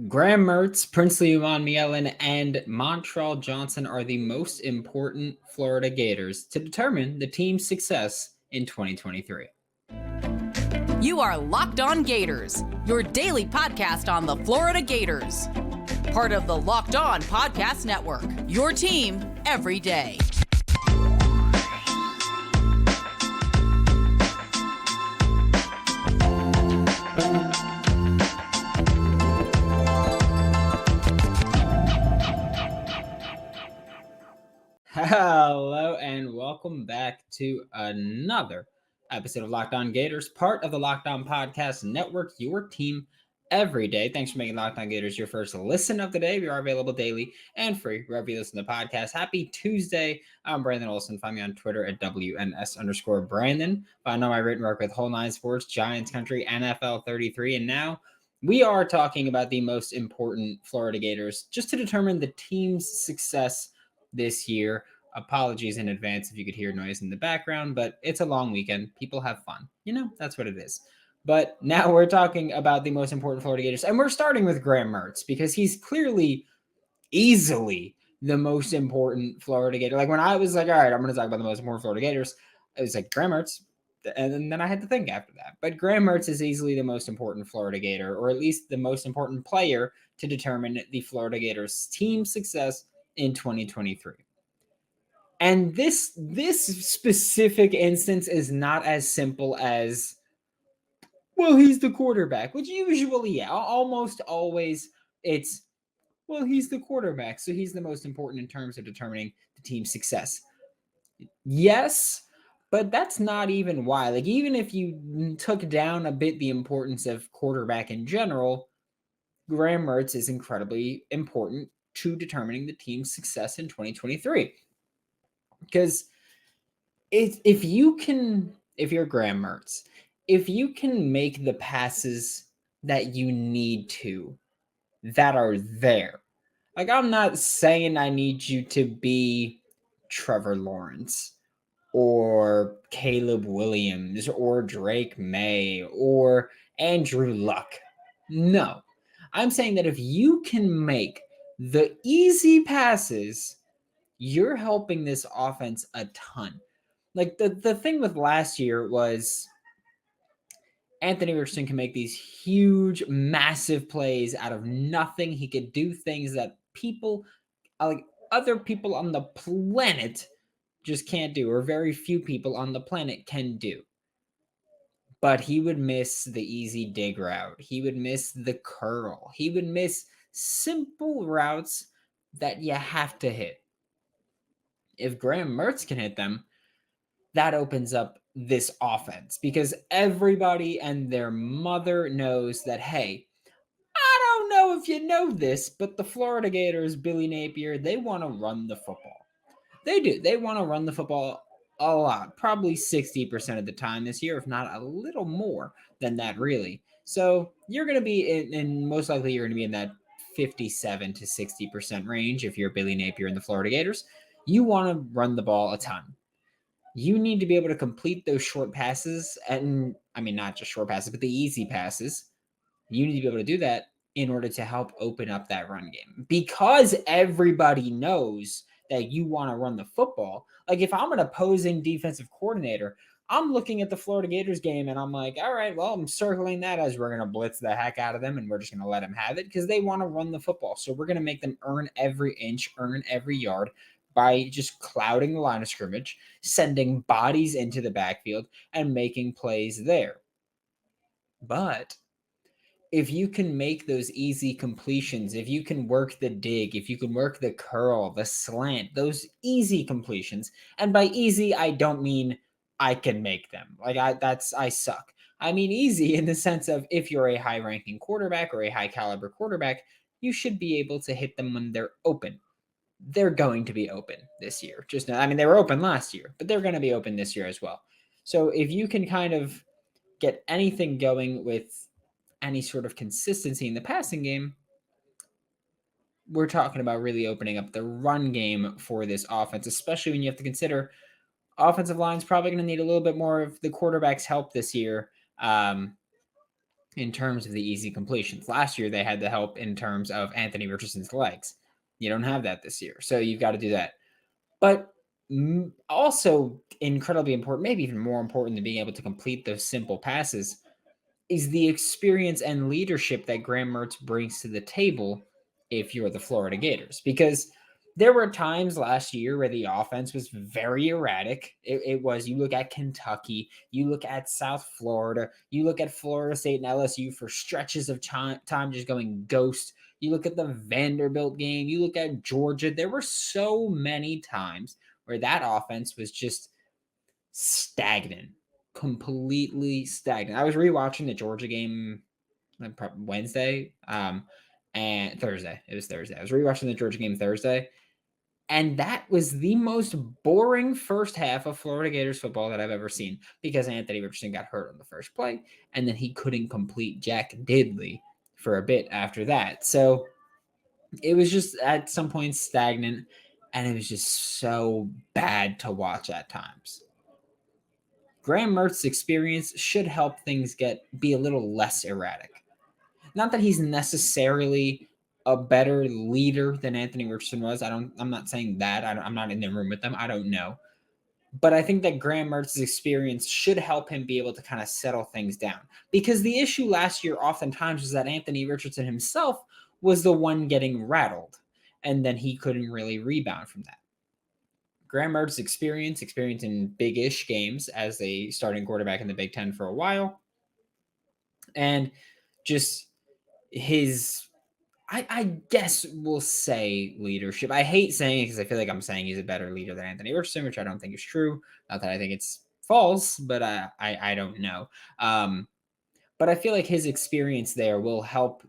Graham Mertz, Princely Umanmielen, and Montrell Johnson are the most important Florida Gators to determine the team's success in 2023. You are Locked On Gators, your daily podcast on the Florida Gators. Part of the Locked On Podcast Network, your team every day. Hello and welcome back to another episode of Locked On Gators, part of the Locked On Podcast Network, your team every day. Thanks for making Locked On Gators your first listen of the day. We are available daily and free wherever you listen to the podcast. Happy Tuesday. I'm Brandon Olson. Find me on Twitter at WNS_Brandon. Find all my written work with Whole Nine Sports, Giants Country, NFL 33, and now we are talking about the most important Florida Gators just to determine the team's success this year. Apologies in advance if you could hear noise in the background, but it's a long weekend. People have fun. That's what it is. But now we're talking about the most important Florida Gators, and we're starting with Graham Mertz because he's clearly easily the most important Florida Gator. Like when I was like, all right, I'm going to talk about the most important Florida Gators, it was like Graham Mertz, and then I had to think after that. But Graham Mertz is easily the most important Florida Gator, or at least the most important player to determine the Florida Gators team success in 2023. And this specific instance is not as simple as, well, he's the quarterback, which usually, almost always it's, well, he's the quarterback, so he's the most important in terms of determining the team's success. Yes, but that's not even why. Like, even if you took down a bit the importance of quarterback in general, Graham Mertz is incredibly important to determining the team's success in 2023. Because if you're Graham Mertz, if you can make the passes that you need to, that are there. Like, I'm not saying I need you to be Trevor Lawrence or Caleb Williams or Drake May or Andrew Luck. No. I'm saying that if you can make the easy passes, you're helping this offense a ton. Like the thing with last year was Anthony Richardson can make these huge, massive plays out of nothing. He could do things that other people on the planet just can't do, or very few people on the planet can do. But he would miss the easy dig route. He would miss the curl. He would miss simple routes that you have to hit. If Graham Mertz can hit them, that opens up this offense because everybody and their mother knows that, hey, I don't know if you know this, but the Florida Gators, Billy Napier, they want to run the football. They do. They want to run the football a lot, probably 60% of the time this year, if not a little more than that, really. So you're going to be in most likely you're going to be in that 57 to 60% range if you're Billy Napier and the Florida Gators. You want to run the ball a ton. You need to be able to complete those short passes, and I mean, not just short passes, but the easy passes. You need to be able to do that in order to help open up that run game, because everybody knows that you want to run the football. Like, if I'm an opposing defensive coordinator, I'm looking at the Florida Gators game and I'm like, all right, well, I'm circling that as we're going to blitz the heck out of them and we're just going to let them have it because they want to run the football. So we're going to make them earn every inch, earn every yard by just clouding the line of scrimmage, sending bodies into the backfield, and making plays there. But if you can make those easy completions, if you can work the dig, if you can work the curl, the slant, those easy completions, and by easy, I don't mean I can make them. Like I suck. I mean easy in the sense of if you're a high-ranking quarterback or a high-caliber quarterback, you should be able to hit them when they're open. They're going to be open this year. They were open last year, but they're going to be open this year as well. So if you can kind of get anything going with any sort of consistency in the passing game, we're talking about really opening up the run game for this offense, especially when you have to consider offensive line's probably going to need a little bit more of the quarterback's help this year. in terms of the easy completions. Last year, they had the help in terms of Anthony Richardson's legs. You don't have that this year, so you've got to do that. But also incredibly important, maybe even more important than being able to complete those simple passes, is the experience and leadership that Graham Mertz brings to the table if you're the Florida Gators. Because there were times last year where the offense was very erratic. It was, you look at Kentucky, you look at South Florida, you look at Florida State and LSU for stretches of time just going ghost. You look at the Vanderbilt game, you look at Georgia. There were so many times where that offense was just stagnant, completely stagnant. I was rewatching the Georgia game Wednesday, and Thursday. It was Thursday. I was rewatching the Georgia game Thursday, and that was the most boring first half of Florida Gators football that I've ever seen because Anthony Richardson got hurt on the first play, and then he couldn't complete jack diddly for a bit after that. So it was just at some point stagnant, and it was just so bad to watch at times. Graham Mertz's experience should help things be a little less erratic. Not that he's necessarily a better leader than Anthony Richardson was. I'm not saying that. I'm not in the room with them. I don't know. But I think that Graham Mertz's experience should help him be able to kind of settle things down. Because the issue last year oftentimes was that Anthony Richardson himself was the one getting rattled, and then he couldn't really rebound from that. Graham Mertz's experience in big-ish games as a starting quarterback in the Big Ten for a while, and just his, I guess we'll say leadership. I hate saying it because I feel like I'm saying he's a better leader than Anthony Richardson, which I don't think is true. Not that I think it's false, but I don't know. But I feel like his experience there will help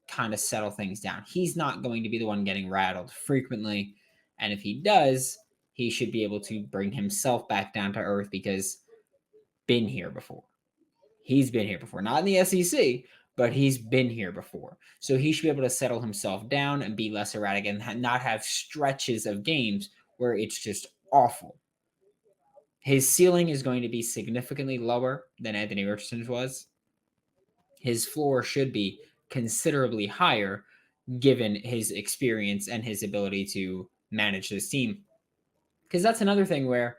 kind of settle things down. He's not going to be the one getting rattled frequently, and if he does, he should be able to bring himself back down to earth because been here before. He's been here before. Not in the SEC, but he's been here before. So he should be able to settle himself down and be less erratic and not have stretches of games where it's just awful. His ceiling is going to be significantly lower than Anthony Richardson's was. His floor should be considerably higher given his experience and his ability to manage this team. Because that's another thing where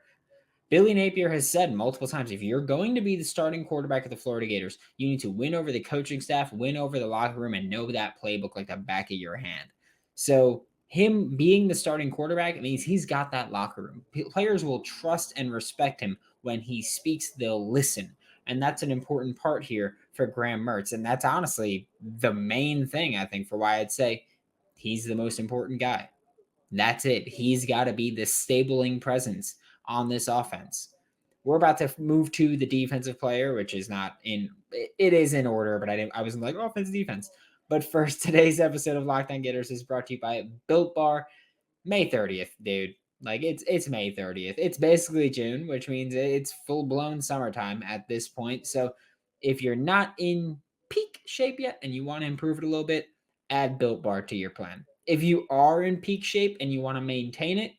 Billy Napier has said multiple times, if you're going to be the starting quarterback of the Florida Gators, you need to win over the coaching staff, win over the locker room, and know that playbook like the back of your hand. So him being the starting quarterback means he's got that locker room. Players will trust and respect him. When he speaks, they'll listen. And that's an important part here for Graham Mertz. And that's honestly the main thing, I think, for why I'd say he's the most important guy. That's it. He's got to be the stabling presence on this offense. We're about to move to the defensive player, which is not in, it is in order, but I wasn't like offense, defense. But first, today's episode of Locked On Gators is brought to you by Built Bar. May 30th, dude. Like it's May 30th. It's basically June, which means it's full-blown summertime at this point. So if you're not in peak shape yet and you want to improve it a little bit, add Built Bar to your plan. If you are in peak shape and you want to maintain it,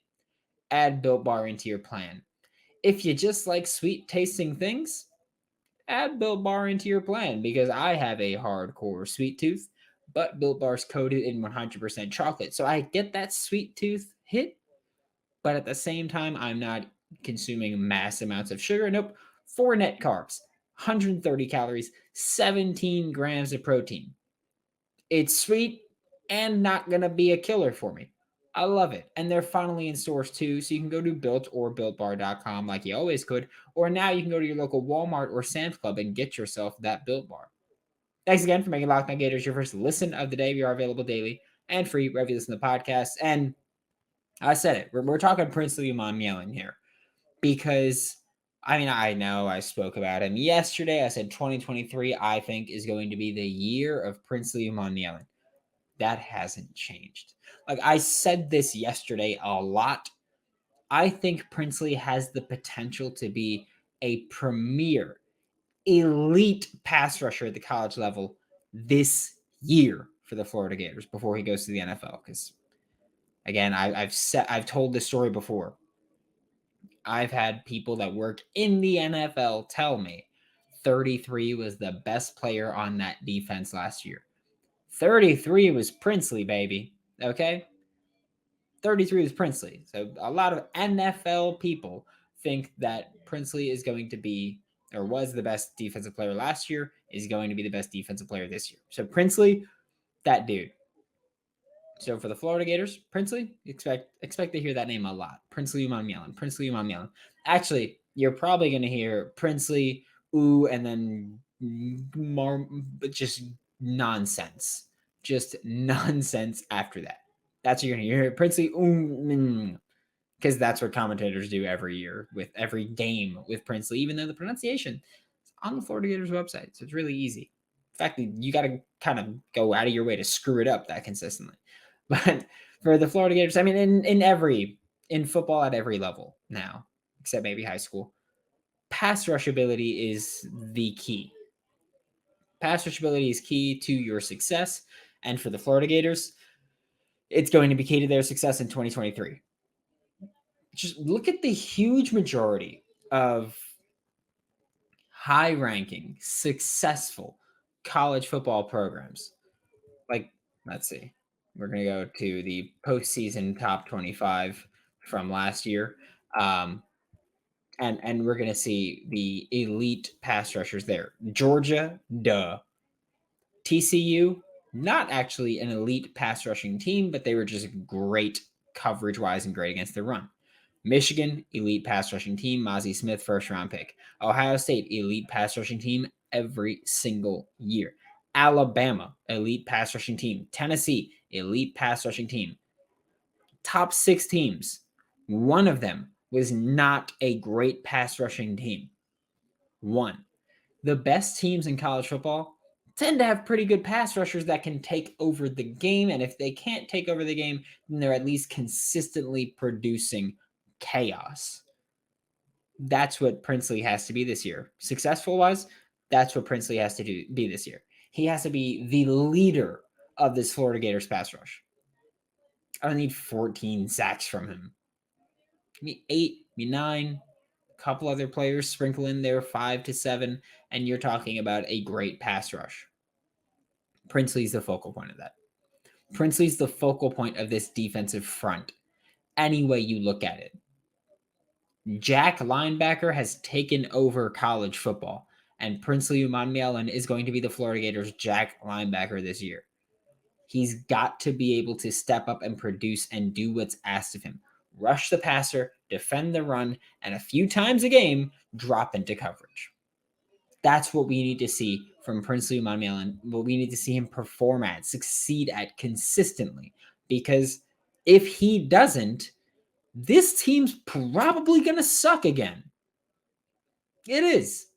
add Built Bar into your plan. If you just like sweet tasting things, add Built Bar into your plan because I have a hardcore sweet tooth, but Built Bar's coated in 100% chocolate. So I get that sweet tooth hit, but at the same time, I'm not consuming mass amounts of sugar. Nope. 4 net carbs, 130 calories, 17 grams of protein. It's sweet and not going to be a killer for me. I love it. And they're finally in stores too. So you can go to Built or BuiltBar.com like you always could. Or now you can go to your local Walmart or Sam's Club and get yourself that Built Bar. Thanks again for making Locked On Gators your first listen of the day. We are available daily and free wherever you listen to the podcast. And I said it. We're talking Princely Umanmielen here. Because, I know I spoke about him yesterday. I said 2023, I think, is going to be the year of Princely Umanmielen. That hasn't changed. Like I said this yesterday a lot. I think Princely has the potential to be a premier, elite pass rusher at the college level this year for the Florida Gators before he goes to the NFL. Because again, I've told this story before. I've had people that work in the NFL tell me 33 was the best player on that defense last year. 33 was Princely, baby. Okay? 33 was Princely. So a lot of NFL people think that Princely is going to be, or was the best defensive player last year, is going to be the best defensive player this year. So Princely, that dude. So for the Florida Gators, Princely, expect to hear that name a lot. Princely Umanmielen. Princely Umanmielen. Actually, you're probably going to hear Princely, and then more, just nonsense. Just nonsense after that. That's what you're going to hear. Princely, because that's what commentators do every year with every game with Princely, even though the pronunciation is on the Florida Gators website. So it's really easy. In fact, you got to kind of go out of your way to screw it up that consistently. But for the Florida Gators, I mean, in football at every level now, except maybe high school, pass rush ability is the key. Pass rush ability is key to your success. And for the Florida Gators, it's going to be key to their success in 2023. Just look at the huge majority of high-ranking, successful college football programs. Like, let's see. We're going to go to the postseason top 25 from last year. And we're going to see the elite pass rushers there. Georgia, duh. TCU, not actually an elite pass rushing team, but they were just great coverage-wise and great against the run. Michigan, elite pass rushing team. Mozzie Smith, first round pick. Ohio State, elite pass rushing team every single year. Alabama, elite pass rushing team. Tennessee, elite pass rushing team. Top 6 teams. One of them was not a great pass rushing team. One. The best teams in college football tend to have pretty good pass rushers that can take over the game. And if they can't take over the game, then they're at least consistently producing chaos. That's what Princely has to be this year. Successful wise, that's what Princely has to be this year. He has to be the leader of this Florida Gators pass rush. I don't need 14 sacks from him. Give me 8, give me 9, a couple other players sprinkle in there, 5 to 7, and you're talking about a great pass rush. Princely's the focal point of that. Princely's the focal point of this defensive front, any way you look at it. Jack linebacker has taken over college football, and Princely Umanmielen is going to be the Florida Gators Jack linebacker this year. He's got to be able to step up and produce and do what's asked of him. Rush the passer, defend the run, and a few times a game, drop into coverage. That's what we need to see from Princely Umanmielen, what we need to see him perform at, succeed at consistently. Because if he doesn't, this team's probably going to suck again. It is.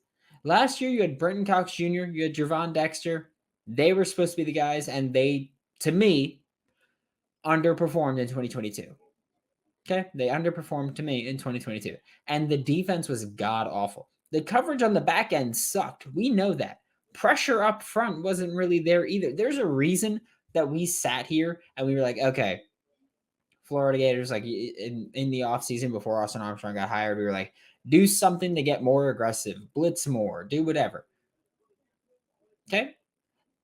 Last year, you had Brenton Cox Jr., you had Gervon Dexter. They were supposed to be the guys, and they, to me, underperformed in 2022. Okay? They underperformed to me in 2022. And the defense was god-awful. The coverage on the back end sucked. We know that. Pressure up front wasn't really there either. There's a reason that we sat here and we were like, okay, Florida Gators, like in the offseason before Austin Armstrong got hired, we were like, do something to get more aggressive, blitz more, do whatever. Okay?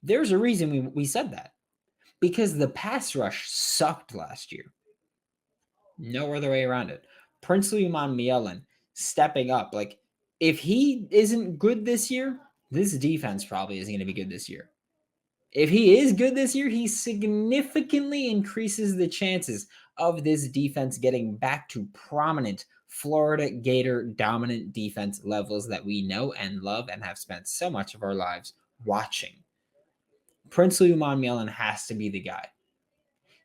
There's a reason we said that. Because the pass rush sucked last year. No other way around it. Princely Umanmielen stepping up. Like, if he isn't good this year, this defense probably isn't going to be good this year. If he is good this year, he significantly increases the chances of this defense getting back to prominent Florida Gator dominant defense levels that we know and love and have spent so much of our lives watching. Princely Umanmielen has to be the guy.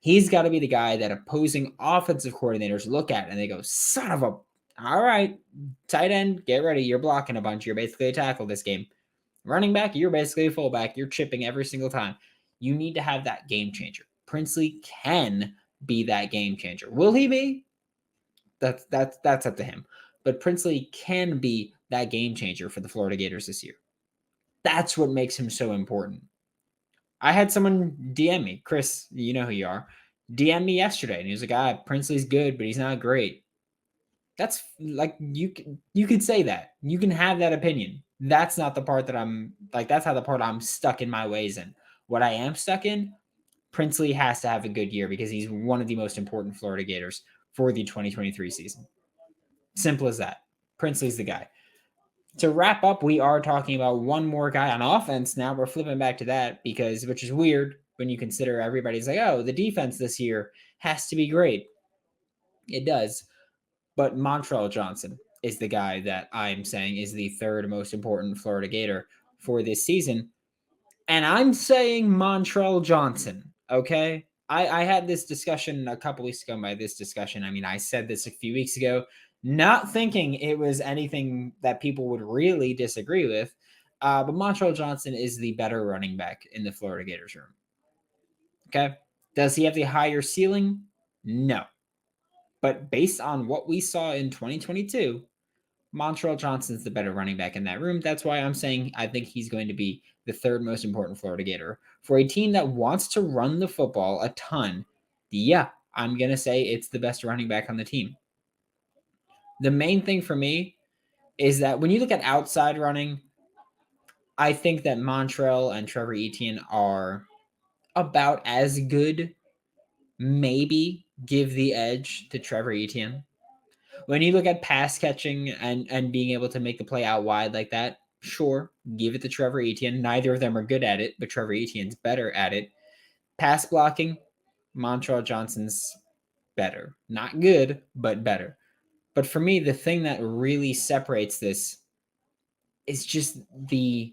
He's got to be the guy that opposing offensive coordinators look at and they go, son of a, all right, tight end, get ready. You're blocking a bunch. You're basically a tackle this game. Running back, you're basically a fullback. You're chipping every single time. You need to have that game changer. Princely can be that game changer. Will he be? That's up to him. But Princely can be that game changer for the Florida Gators this year. That's what makes him so important. I had someone DM me, Chris, you know who you are, DM me yesterday, and he was like, Princely's good, but he's not great. That's like you could say that. You can have that opinion. That's not the part that I'm like that's how the part I'm stuck in my ways in. What I am stuck in, Princely has to have a good year because he's one of the most important Florida Gators for the 2023 season. Simple as that. Princely's the guy. To wrap up, we are talking about one more guy on offense now. We're flipping back to that because, which is weird when you consider everybody's like, oh, the defense this year has to be great. It does. But Montrell Johnson is the guy that I'm saying is the third most important Florida Gator for this season. And I'm saying Montrell Johnson, okay? I had this discussion a couple weeks ago. By this discussion, I mean I said this a few weeks ago, not thinking it was anything that people would really disagree with. But Montrell Johnson is the better running back in the Florida Gators room. Okay? Does he have the higher ceiling? No. But based on what we saw in 2022, Montrell Johnson's the better running back in that room. That's why I'm saying I think he's going to be the third most important Florida Gator. For a team that wants to run the football a ton, yeah, I'm going to say it's the best running back on the team. The main thing for me is that when you look at outside running, I think that Montrell and Trevor Etienne are about as good. Maybe give the edge to Trevor Etienne. When you look at pass catching and being able to make the play out wide like that, sure, give it to Trevor Etienne. Neither of them are good at it, but Trevor Etienne's better at it. Pass blocking, Montrell Johnson's better. Not good, but better. But for me, the thing that really separates this is just the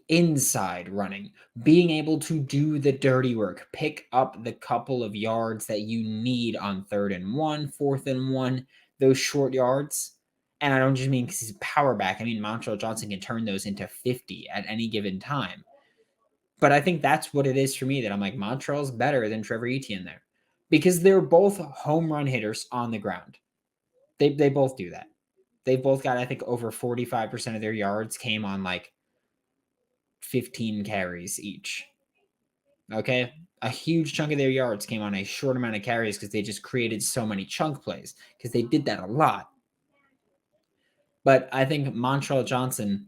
inside running, being able to do the dirty work, pick up the couple of yards that you need on 3rd and 1, 4th and 1, those short yards. And I don't just mean because he's a power back. I mean, Montrell Johnson can turn those into 50 at any given time. But I think that's what it is for me that I'm like, Montrell's better than Trevor Etienne there because they're both home run hitters on the ground. They both do that. They've both got, I think, over 45% of their yards came on like 15 carries each. Okay. A huge chunk of their yards came on a short amount of carries because they just created so many chunk plays because they did that a lot. But I think Montrell Johnson,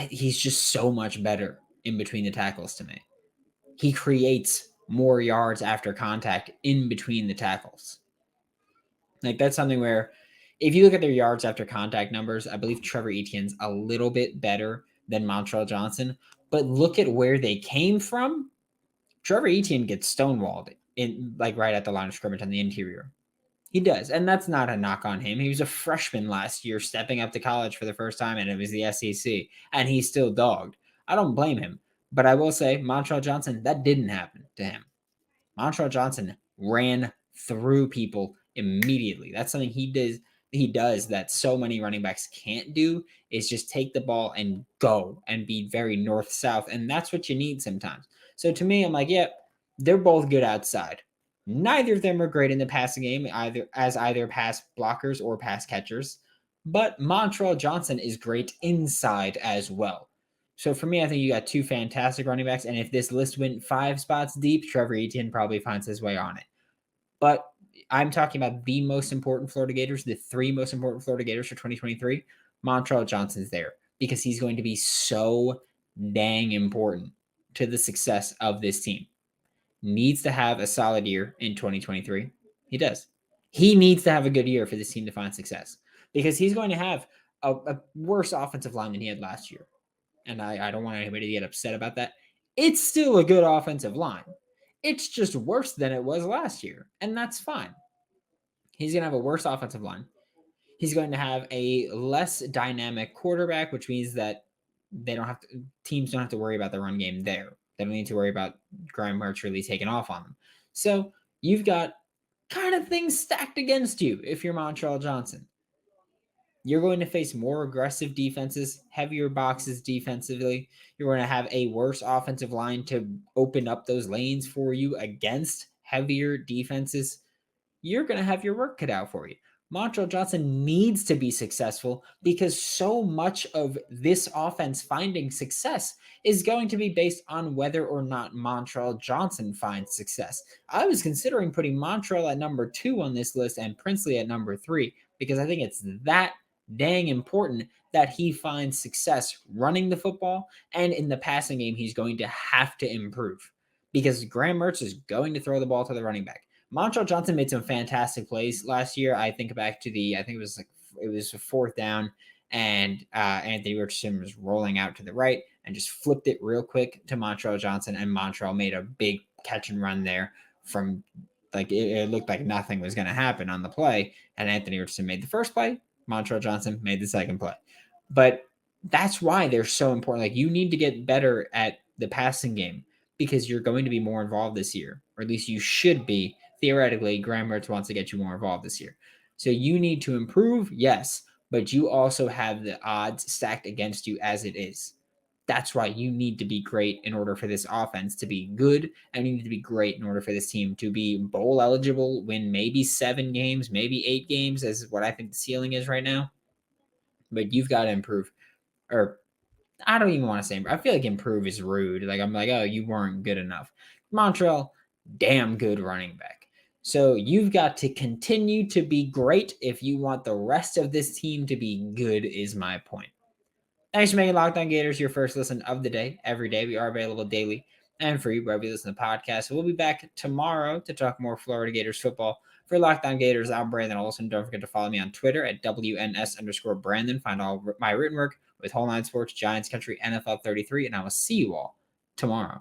he's just so much better in between the tackles to me. He creates more yards after contact in between the tackles. Like that's something where if you look at their yards after contact numbers, I believe Trevor Etienne's a little bit better than Montrell Johnson. But look at where they came from. Trevor Etienne gets stonewalled in like right at the line of scrimmage on the interior. He does, and that's not a knock on him. He was a freshman last year, stepping up to college for the first time, and it was the SEC, and he's still dogged. I don't blame him, but I will say, Montrell Johnson, that didn't happen to him. Montrell Johnson ran through people immediately. That's something he does. He does that so many running backs can't do is just take the ball and go and be very north-south, and that's what you need sometimes. So to me, I'm like, yeah, they're both good outside. Neither of them are great in the passing game, either pass blockers or pass catchers. But Montrell Johnson is great inside as well. So for me, I think you got two fantastic running backs. And if this list went 5 spots deep, Trevor Etienne probably finds his way on it. But I'm talking about the most important Florida Gators, the 3 most important Florida Gators for 2023. Montrell Johnson's there because he's going to be so dang important to the success of this team. Needs to have a solid year in 2023. He does. He needs to have a good year for this team to find success because he's going to have a worse offensive line than he had last year. And I don't want anybody to get upset about that. It's still a good offensive line. It's just worse than it was last year, and that's fine. He's going to have a worse offensive line. He's going to have a less dynamic quarterback, which means that teams don't have to worry about the run game there. They don't need to worry about Graham Mertz really taking off on them. So you've got kind of things stacked against you if you're Montrell Johnson. You're going to face more aggressive defenses, heavier boxes defensively. You're going to have a worse offensive line to open up those lanes for you against heavier defenses. You're going to have your work cut out for you. Montrell Johnson needs to be successful because so much of this offense finding success is going to be based on whether or not Montrell Johnson finds success. I was considering putting Montrell at number 2 on this list and Princely at number 3, because I think it's that dang important that he finds success running the football, and in the passing game, he's going to have to improve because Graham Mertz is going to throw the ball to the running back. Montrell Johnson made some fantastic plays last year. I think back to I think it was a fourth down, and Anthony Richardson was rolling out to the right and just flipped it real quick to Montrell Johnson, and Montrell made a big catch and run there from it looked like nothing was going to happen on the play, and Anthony Richardson made the first play. Montrell Johnson made the second play. But that's why they're so important. Like, you need to get better at the passing game because you're going to be more involved this year, or at least you should be. Theoretically, Graham Mertz wants to get you more involved this year. So you need to improve, yes, but you also have the odds stacked against you as it is. That's why you need to be great in order for this offense to be good, and you need to be great in order for this team to be bowl eligible, win maybe 7 games, maybe 8 games, as what I think the ceiling is right now. But you've got to improve. Or I don't even want to say improve. I feel like improve is rude. Like, I'm like, oh, you weren't good enough. Montrell, damn good running back. So you've got to continue to be great if you want the rest of this team to be good, is my point. Thanks for making Locked On Gators your first listen of the day. Every day, we are available daily and free wherever you listen to podcasts. We'll be back tomorrow to talk more Florida Gators football. For Locked On Gators, I'm Brandon Olson. Don't forget to follow me on Twitter at WNS_Brandon. Find all my written work with Whole Nine Sports, Giants Country, NFL 33, and I will see you all tomorrow.